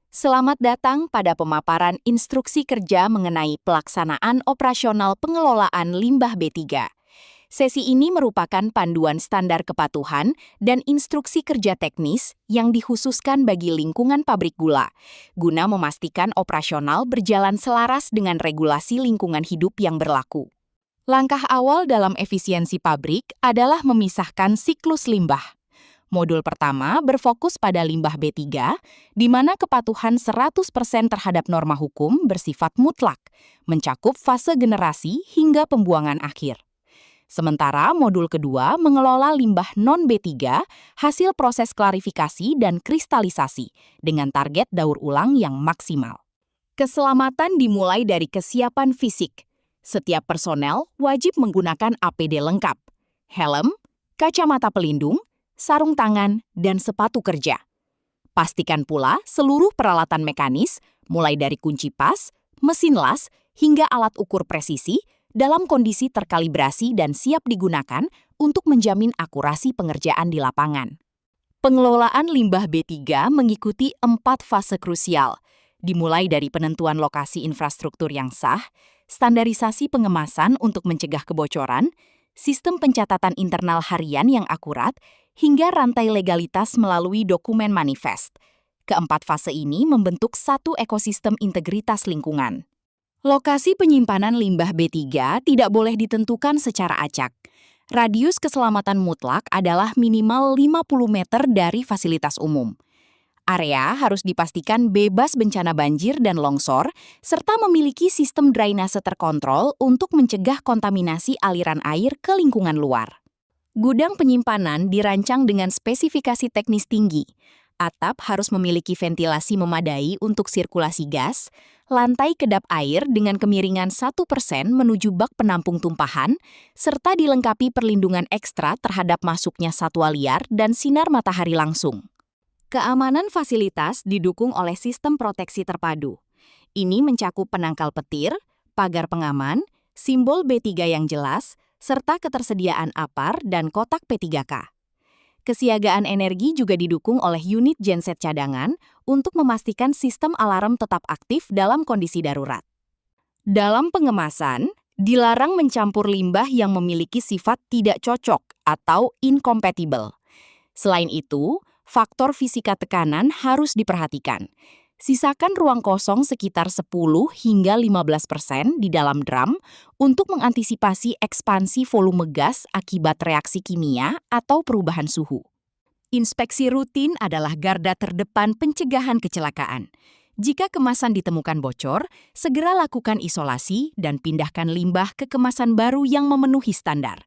Selamat datang pada pemaparan instruksi kerja mengenai pelaksanaan operasional pengelolaan limbah B3. Sesi ini merupakan panduan standar kepatuhan dan instruksi kerja teknis yang dikhususkan bagi lingkungan pabrik gula, guna memastikan operasional berjalan selaras dengan regulasi lingkungan hidup yang berlaku. Langkah awal dalam efisiensi pabrik adalah memisahkan siklus limbah. Modul pertama berfokus pada limbah B3, di mana kepatuhan 100% terhadap norma hukum bersifat mutlak, mencakup fase generasi hingga pembuangan akhir. Sementara modul kedua mengelola limbah non-B3 hasil proses klarifikasi dan kristalisasi dengan target daur ulang yang maksimal. Keselamatan dimulai dari kesiapan fisik. Setiap personel wajib menggunakan APD lengkap, helm, kacamata pelindung, sarung tangan, dan sepatu kerja. Pastikan pula seluruh peralatan mekanis, mulai dari kunci pas, mesin las, hingga alat ukur presisi, dalam kondisi terkalibrasi dan siap digunakan untuk menjamin akurasi pengerjaan di lapangan. Pengelolaan limbah B3 mengikuti 4 fase krusial, dimulai dari penentuan lokasi infrastruktur yang sah, standarisasi pengemasan untuk mencegah kebocoran, sistem pencatatan internal harian yang akurat, hingga rantai legalitas melalui dokumen manifest. Keempat fase ini membentuk satu ekosistem integritas lingkungan. Lokasi penyimpanan limbah B3 tidak boleh ditentukan secara acak. Radius keselamatan mutlak adalah minimal 50 meter dari fasilitas umum. Area harus dipastikan bebas bencana banjir dan longsor, serta memiliki sistem drainase terkontrol untuk mencegah kontaminasi aliran air ke lingkungan luar. Gudang penyimpanan dirancang dengan spesifikasi teknis tinggi. Atap harus memiliki ventilasi memadai untuk sirkulasi gas, lantai kedap air dengan kemiringan 1% menuju bak penampung tumpahan, serta dilengkapi perlindungan ekstra terhadap masuknya satwa liar dan sinar matahari langsung. Keamanan fasilitas didukung oleh sistem proteksi terpadu. Ini mencakup penangkal petir, pagar pengaman, simbol B3 yang jelas, serta ketersediaan APAR dan kotak P3K. Kesiagaan energi juga didukung oleh unit genset cadangan untuk memastikan sistem alarm tetap aktif dalam kondisi darurat. Dalam pengemasan, dilarang mencampur limbah yang memiliki sifat tidak cocok atau incompatible. Selain itu, faktor fisika tekanan harus diperhatikan. Sisakan ruang kosong sekitar 10 hingga 15% di dalam drum untuk mengantisipasi ekspansi volume gas akibat reaksi kimia atau perubahan suhu. Inspeksi rutin adalah garda terdepan pencegahan kecelakaan. Jika kemasan ditemukan bocor, segera lakukan isolasi dan pindahkan limbah ke kemasan baru yang memenuhi standar.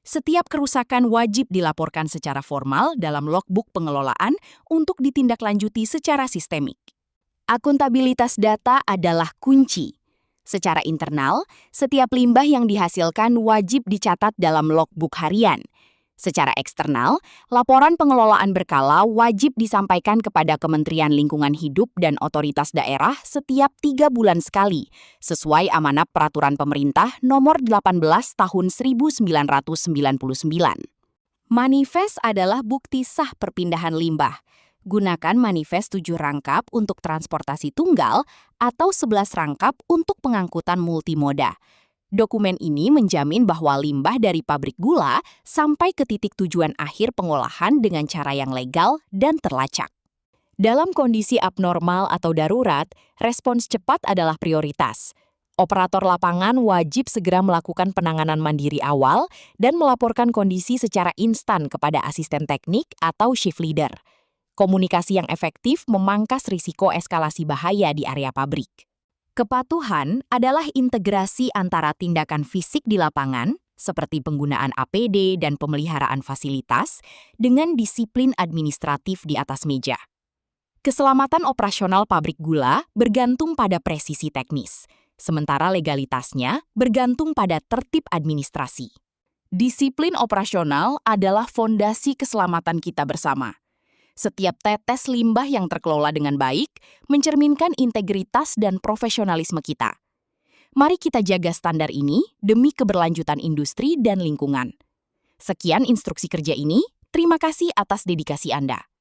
Setiap kerusakan wajib dilaporkan secara formal dalam logbook pengelolaan untuk ditindaklanjuti secara sistemik. Akuntabilitas data adalah kunci. Secara internal, setiap limbah yang dihasilkan wajib dicatat dalam logbook harian. Secara eksternal, laporan pengelolaan berkala wajib disampaikan kepada Kementerian Lingkungan Hidup dan otoritas daerah setiap 3 bulan sekali, sesuai amanat Peraturan Pemerintah Nomor 18 Tahun 1999. Manifest adalah bukti sah perpindahan limbah. Gunakan manifest 7 rangkap untuk transportasi tunggal atau 11 rangkap untuk pengangkutan multimoda. Dokumen ini menjamin bahwa limbah dari pabrik gula sampai ke titik tujuan akhir pengolahan dengan cara yang legal dan terlacak. Dalam kondisi abnormal atau darurat, respons cepat adalah prioritas. Operator lapangan wajib segera melakukan penanganan mandiri awal dan melaporkan kondisi secara instan kepada asisten teknik atau shift leader. Komunikasi yang efektif memangkas risiko eskalasi bahaya di area pabrik. Kepatuhan adalah integrasi antara tindakan fisik di lapangan, seperti penggunaan APD dan pemeliharaan fasilitas, dengan disiplin administratif di atas meja. Keselamatan operasional pabrik gula bergantung pada presisi teknis, sementara legalitasnya bergantung pada tertib administrasi. Disiplin operasional adalah fondasi keselamatan kita bersama. Setiap tetes limbah yang terkelola dengan baik mencerminkan integritas dan profesionalisme kita. Mari kita jaga standar ini demi keberlanjutan industri dan lingkungan. Sekian instruksi kerja ini, terima kasih atas dedikasi Anda.